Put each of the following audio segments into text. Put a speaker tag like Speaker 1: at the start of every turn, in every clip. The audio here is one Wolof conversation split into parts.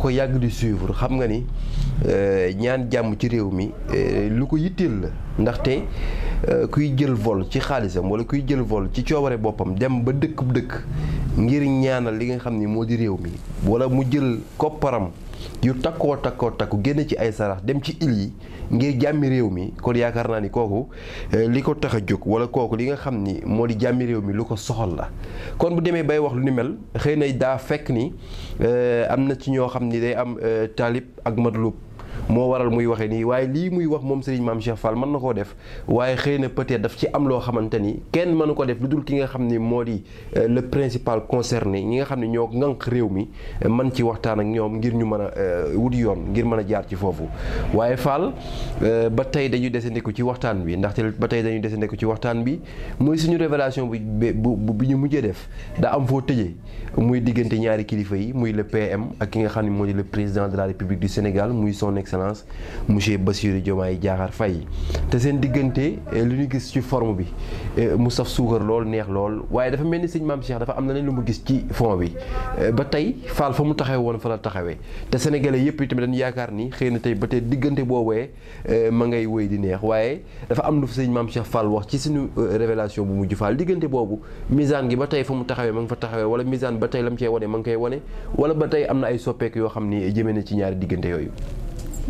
Speaker 1: ko yàgg di suivre xam nga ni ñaan jàmm ci réew mi lu ko yitteel la ndaxte kuy jël vol ci xaalisam wala kuy jël vol ci coobare boppam dem ba dëkk ngir ñaanal li nga xam ni moo di réew mi wala mu jël kopparam yu takku génn ci ay sarax dem ci île yi ngir jàmmi réew mi kon yaakaar naa ni kooku li ko tax a jóg wala kooku li nga xam ni moo di jàmmi réew mi lu ko soxal la kon bu demee bay wax lu ni mel xëy na daa fekk ni am na ci ñoo xam ni day am taalib ak madlub moo waral muy waxee nii waaye lii muy wax moom Serigne Mame Cheikh Fall mën na koo def waaye xëy na peut-être daf ci am loo xamante ni kenn mënu ko def lu dul ki nga xam ni moo di le principal concerné ñi nga xam ne ñoo ŋànk réew mi man ci waxtaan ak ñoom ngir ñu mën a wut yoon ngir mën a jaar ci foofu waaye Fall ba tey dañuy desandiku ci waxtaan bi ndaxte ba tey dañuy desandiku ci waxtaan bi muy suñu révélation bi ñu mujjee def daa am foo tëjee muy diggante ñaari kilifa yi muy le PM ak ki nga xam ne moo di le président de la République du Sénégal muy son excellence monsieur Bassirou Diomaye Diakhar Faye te seen diggante li ñu gis ci forme bi mu saf suukar lool neex lool waaye dafa mel ni sëñ Mame Cheikh dafa am na leen lu mu gis ci fond bi ba tey Fall fa mu taxawee woon fa la taxawee te sénégalais yëpp itamit dañu yaakaar ni xëy na tey ba tey diggante boobee ma ngay wéy di neex waaye dafa am lu fa sëñ Mame Cheikh Fall wax ci suñu révélation bu mujj Fall diggante boobu misaan gi ba tey fa mu taxawee ma nga fa taxawee wala misaan ba tey la mu cee wane ma ngi koy wane wala ba tey am na ay soppeeku yoo xam ni jëmee na ci ñaari diggante yooyu.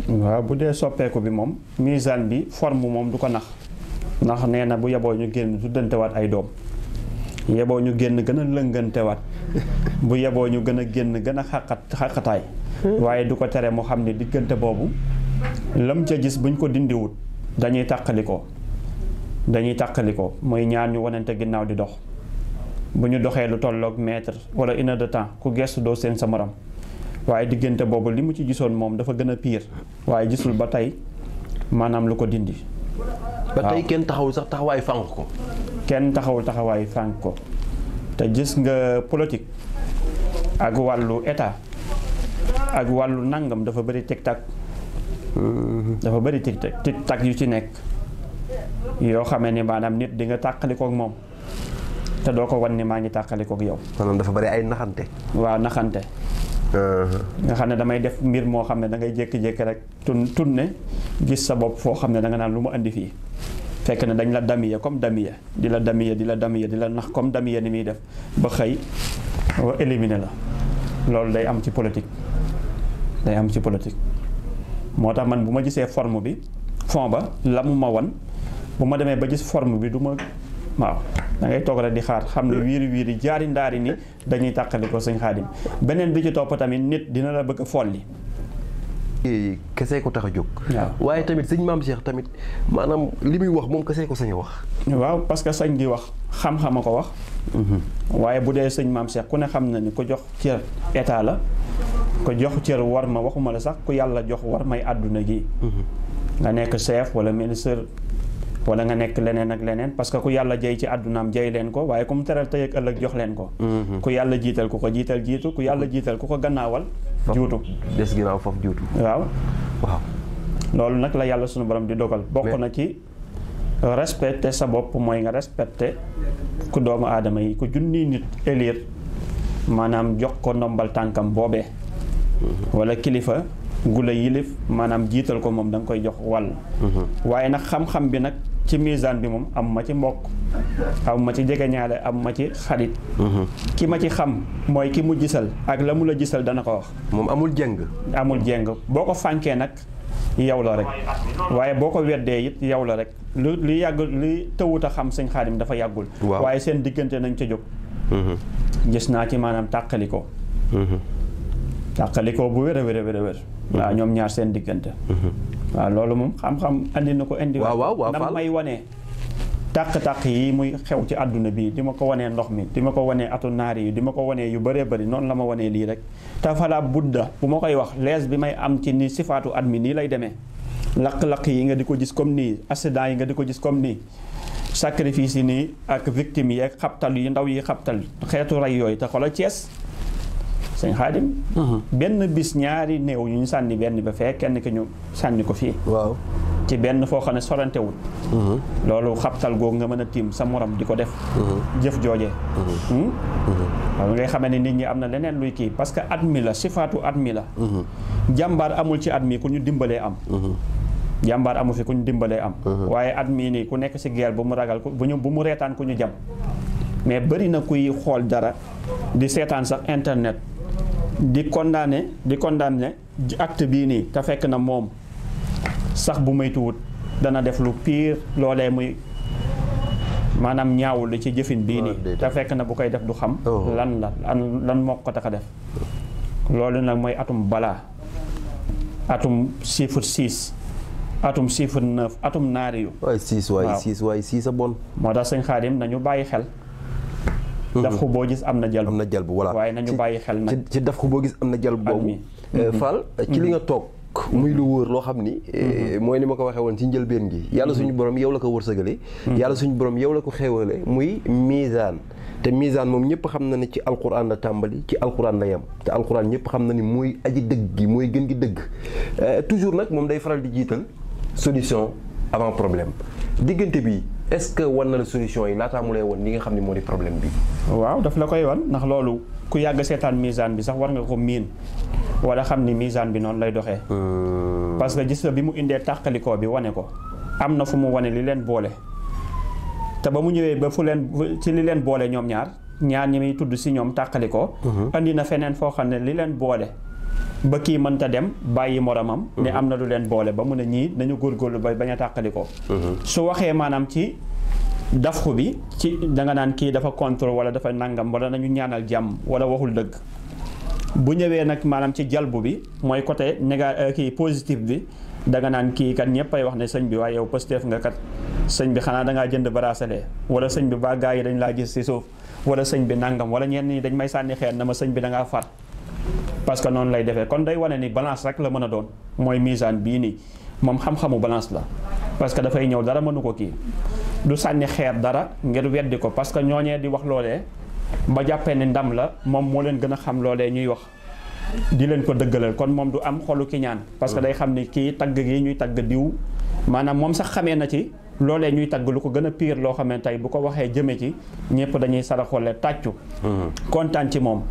Speaker 2: waaw bu dee soppeeku bi moom misaan bi forme moom du ko nax ndax nee na bu yeboo ñu génn tuddantewaat ay doom yeboo ñu génn gën a lëngantewaat bu yeboo ñu gën a génn gën a xaqataay waaye du ko tere mu xam ne diggante boobu lam ca gis buñ ko dindiwut dañuy tàqalikoo mooy ñaar ñu wanante ginnaaw di dox bu ñu doxee lu tolloog mètre wala une heure de temps ku gestu doo seen sa morom waaye diggante boobu li mu ci gisoon moom dafa gën a pire waaye gisul ba tey maanaam lu ko dindi.
Speaker 1: ba tey kenn taxawul sax taxawaay fànq ko.
Speaker 2: kenn taxawul taxawaay fànq ko te gis nga politique ak wàllu état ak wàllu nangam dafa bëri tic-tac. dafa bëri tic-tac yu ci nekk yoo xamee ni maanaam nit di nga tàqalikook moom te doo ko wan ni maa ngi tàqalikook yow.
Speaker 1: maanaam dafa bëri ay naxante.
Speaker 2: waaw naxante. nga xam ne damay def mbir moo xam ne da ngay jékki-jékki rek tunne gis sa bopp foo xam ne da nga naan lu ma indi fii fekk ne dañ la damiye comme damiye di la nax comme damiye ni muy def ba xëy éliminer la loolu day am ci politique moo tax man bu ma gisee forme bi fond ba la mu ma wan bu ma demee ba gis forme bi du ma waaw da ngay toog rek di xaar xam ne wiiri jaari ndaari ni dañuy tàqali ko sëñ Xaadim beneen bi ci topp tamit nit dina la bëgg a folli
Speaker 1: kese ko tax a jóg.
Speaker 2: waaw
Speaker 1: waaye tamit sëñ Mame Cheikh tamit maanaam li muy wax moom kese ko sañ a wax.
Speaker 2: waaw parce que sañ di wax xam-xam a ko wax. waaye bu dee sëñ Mame Cheikh ku ne xam na ni ko jox cër état la ko jox cër war ma waxuma la sax ku yàlla jox war may àdduna gi. nga nekk chef wala ministre. wala nga nekk leneen ak leneen parce que ku yàlla jay ci àddunaam jay leen ko waaye ku mu teral tey ak ëllëg jox leen ko. ku yàlla jiital ku ko jiital jiitu ku yàlla jiital ku ko gannaawal. juutu
Speaker 1: des ginnaaw foofu juutu.
Speaker 2: waaw. loolu nag la yàlla sunu borom di dogal. bokk na ci respecté sa bopp mooy nga respecté ku doomu aadama yi ku junni nit élire maanaam jox ko ndombal tànkam boobee. wala kilifa gu la yilif maanaam jiital ko moom da nga koy jox wàll. waaye nag xam-xam bi nag ci misaan bi moom am ma ci mbokk am ma ci jegeñaale am ma ci xarit. ki ma ci xam mooy ki mu gisal ak la mu la gisal dana ko wax.
Speaker 1: moom amul jeng.
Speaker 2: boo ko fànkee nag yow la rek waaye boo ko weddee it yow la rek li yàgg li tëwut a xam sëñ Xaadim dafa yàggul. waaye seen diggante nañ ca jóg. gis naa ci maanaam tàqalikoo. tàqalikoo bu wér a wér. waaw ñoom ñaar seen diggante. waaw loolu moom xam-xam andi na ko indi.
Speaker 1: waaw
Speaker 2: na may wanee tàq-tàq yi muy xew ci àdduna bi di ma ko wanee ndox mi di ma ko wanee atu naari yi di ma ko wanee yu bëree bëri noonu la ma wanee lii rek te fala budda bu ma koy wax lees bi may am ci ni sifaatu at mi nii lay demee lakk-lakk yi nga di ko gis comme nii accident yi nga di ko gis comme nii sacrifice yi nii ak victime yi ak xabtal yi ndaw yi xabtal xeetu rey yooyu te xoolal sëñ Xaadim benn bis ñaari néew ñu sànni benn ba fee kenn ki ñu sànni ko fii
Speaker 1: waaw
Speaker 2: ci benn foo xam ne sorantewul loolu xabtal googu nga mën a tiim sa morom di ko def jëf joojee waaw ngay xamee ne nit ñi am na leneen luy kii parce que at mi la sifaatu at mi la jàmbaar amul ci at mi ku ñu dimbalee am jàmbaar amu fi ku ñu dimbalee am waaye at mii nii ku nekk si guerre bu mu ragal bu mu reetaan ku ñu jam mais bëri na kuy xool dara di seetaan sax internet di condamné acte bii nii te fekk na moom sax bu moytuwut dana def lu pire loolee muy maanaam ñaawul li ci jëfin bii nii te fekk na bu koy def du xam lan moo ko tax a def loolu nag mooy atum balaa atum chiffre 6 atum chiffre 9 atum naari yu
Speaker 1: waay 6 a bon
Speaker 2: moo tax sëñ Xaadim nañu bàyyi xel daf ko boo gis am na jal
Speaker 1: bu voilà
Speaker 2: waaye nañu bàyyi xel nag
Speaker 1: ci daf ko boo gis am na jal boobu Fall ci li nga toog muy lu wóor loo xam ni mooy ni ma ko waxee woon ci njëlbeen gi yàlla suñu borom yow la ko wërsëgale yàlla suñu borom yow la ko xéewale muy misaan te misaan moom ñëpp xam na ne ci alquran la tàmbali ci alquran la yem te alquran ñëpp xam na ni mooy aji dëgg gi mooy gën gi dëgg toujours nag moom day faral di jiital solution avant problème diggante bi est-ce que wan na la solution yi laataa mu lay wan li nga xam ne moo di problème bi
Speaker 2: waaw daf la koy wan ndax loolu ku yàgg seetaan misaan bi sax war nga ko miin wala xam ni misaan bi noonu lay doxee parce que gis nga bi mu indee tàqalikoo bi wane ko am na fu mu wane li leen boole te ba mu ñëwee ba ci li leen boole ñoom ñaar ñi muy tudd si ñoom tàqalikoo andi na feneen foo xam ne li leen boole ba kii mënta dem bàyyi moromam ne am na lu leen boole ba mu ne ñii nañu góorgóorlu ba bañ a tàqalikoo su waxee maanaam ci dafxu bi ci danga naan kii dafa contrôle wala dafa nangam wala nañu ñaanal jàmm wala waxul dëgg bu ñëwee nag maanaam ci jalbu bi mooy côté kii positif bi danga naan kii kat ñëpp ay wax ne sëñ bi waaye yow Pastef nga kat sëñ bi xanaa dangaa jënd bracelet wala sëñ bi ba gaa yi dañ laa gis si suuf wala sëñ bi nangam wala ñenn ñi dañ may sànni xeer na ma sëñ bi dangaa far parce que noonu lay defee kon day wane ni balance rek la mën a doon mooy misaan bii nii moom xam-xamu balance la parce que dafay ñëw dara mënu ko kii du sànni xeer dara ngir weddi ko parce que ñooñee di wax loolee ba jàppee ni ndam la moom moo leen gën a xam loolee ñuy wax di leen ko dëggalal kon moom du am xolu ki ñaan parce que day xam ni kii tagg gi ñuy tagg diw maanaam moom sax xamee na ci loolee ñuy tagg lu ko gën a pire loo xam ne tey bu ko waxee jëme ci ñëpp dañuy saraxoole tàccu kontaan ci moom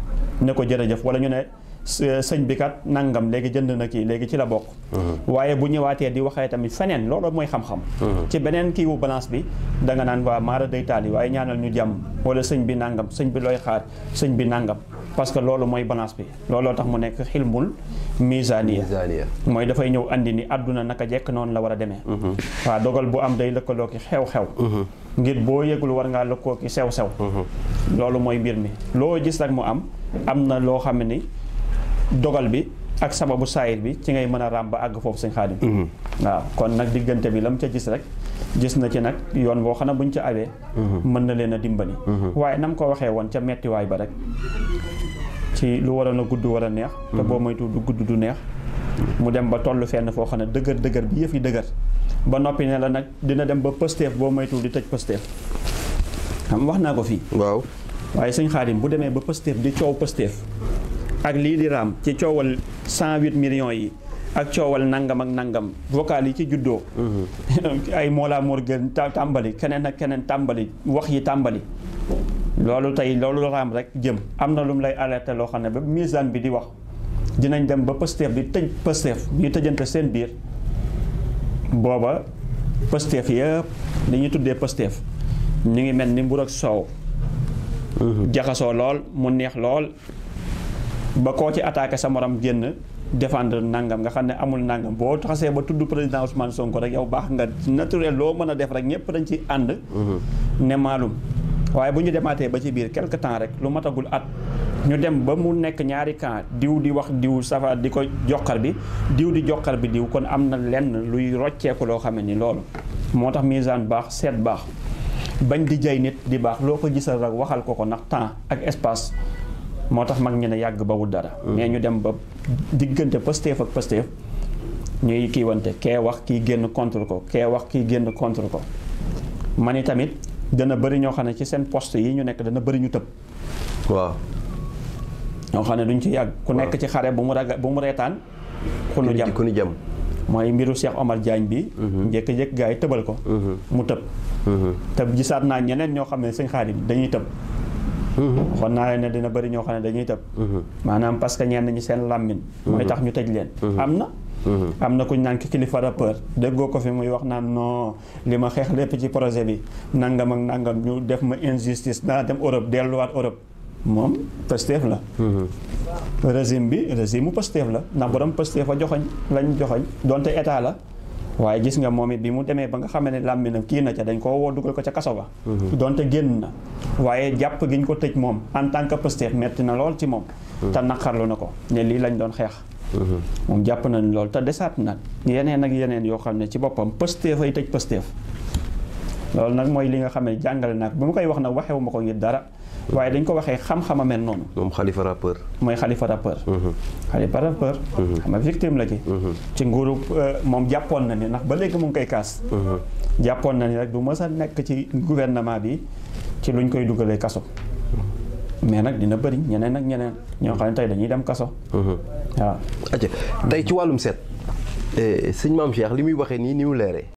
Speaker 2: ne ko jërëjëf wala ñu ne sëñ bi kat nangam léegi jënd na kii léegi ci la bokk waaye bu ñëwaatee di waxee tamit feneen loolu mooy xam-xam ci beneen kii wu balance bi danga naan waa maara day taal yi waaye ñaanal ñu jàmm wala sëñ bi nangam sëñ bi looy xaar sëñ bi nangam parce que loolu mooy balance bi looloo tax mu nekk xilmul misaniya mooy dafay ñëw andi ni àdduna naka jekk noonu la war a demee waaw dogal bu am day lëkkaloo ki xew-xew ngir boo yëgul war ngaa lëkkoo ki sew-sew loolu mooy mbir mi loo gis rek mu am na loo xam ni dogal bi ak sababu saayir bi ci ngay mën a ràmb ba àgg foofu sëñ Xaadim waaw kon nag diggante bi la mu ca gis rek gis na ci nag yoon boo xam ne buñ ca awee mën na leen a dimbali waaye nam ko waxee woon ca mettiwaay ba rek ci lu waroon a gudd war a neex te boo moytu du gudd du neex mu dem ba toll fenn foo xam ne dëgër bi yëf yi dëgër ba noppi ne la nag dina dem ba Pastef boo moytu di tëj Pastef xam wax naa ko fii
Speaker 1: waaw
Speaker 2: waaye sëñ Xaadim bu demee ba Pastef di coow Pastef ak lii di raam ci coowal 108 millions yi ak coowal nangam ak nangam vocal yi ci juddoo ay Mollah Morgun tàmbali keneen ak keneen tàmbali wax yi tàmbali loolu tey loolu raam rek jëm am na lu mu lay alerté loo xam ne ba misaan bi di wax dinañ dem ba Pastef di tëj Pastef ñu tëjante seen biir booba Pastef yëpp li ñuy tuddee Pastef ñu ngi mel ni mbur ak soow jaxasoo lool mu neex lool ba koo ci attaqué sa morom génn défendre nangam nga xam ne amul nangam boo xasee ba tudd président Ousmane Sonko rek yow baax nga naturel loo mën a def rek ñëpp dañ ci ànd ne maalum waaye bu ñu demaatee ba ci biir quelque temps rek lu matagul at ñu dem ba mu nekk ñaari camp diw di wax diw safa di ko joxar bi diw di joxar bi diw kon am na lenn luy rocceeku loo xam ne ni loolu moo tax misaan baax seet baax bañ di jay nit di baax loo ko gisal rek waxal ko ndax temps ak espace moo tax mag ñu ne yàgg ba wut dara mais ñu dem ba diggante Pastef ak Pastef ñuy kiiwante kee wax kii génn contre ko kee wax kii génn contre ko ma ni tamit dana bëri ñoo xam ne ci seen poste yi ñu nekk dana bëri ñu tëb
Speaker 1: waaw
Speaker 2: ñoo xam ne duñ ci yàgg ku nekk ci xare bu mu reetaan ku nu jam mooy mbiru Cheikh Omar Diagne bi njëkk-njëkk gaa yi tëbal ko mu tëb te gisaat naa ñeneen ñoo xam ne sëñ Xaadim dañuy tëb waxoon naa leen ne dina bëri ñoo xam ne dañuy tëb maanaam parce que ñenn ñi seen làmmiñ mooy tax ñu tëj leen am na kuñ naan ki kilifa rappeur déggoo ko fi muy wax naan non li ma xeex lépp ci projet bi nangam ak nangam ñu def ma injustice naa dem Europe delluwaat Europe moom Pastef la régime mu Pastef la ndax borom Pastef a joxoñ lañ joxoñ donte état la waaye gis nga moom it bi mu demee ba nga xam ne làmminam kii na ca dañ koo woo dugal ko ca kaso ba donte génn na waaye jàpp giñ ko tëj moom en tant que Pastef metti na lool ci moom te naqarlu na ko ne lii lañ doon xeex moom jàpp nañ lool te desaat nag yeneen ak yeneen yoo xam ne ci boppam Pastef ay tëj Pastef loolu nag mooy li nga xam ne jàngale nag bi ma koy wax nag waxewu ma ko ngir dara waaye dañ ko waxee xam-xama mel noonu
Speaker 1: moom Khalifa rappeur
Speaker 2: mooy Khalifa rappeur Khalifa rappeur xam nga victime la ci nguuru moom jàppoon na ni ndax ba léegi mu ngi koy kaas jàppoon na ni rek du mës a nekk ci gouvernement bi ci luñ koy dugalee kaso mais nag dina bëri ñeneen ak ñeneen ñoo xam ne tey dañuy dem kaso waaw
Speaker 1: tey ci wàllum seet sëñ Maam Cheikh li muy waxee nii ni mu leeree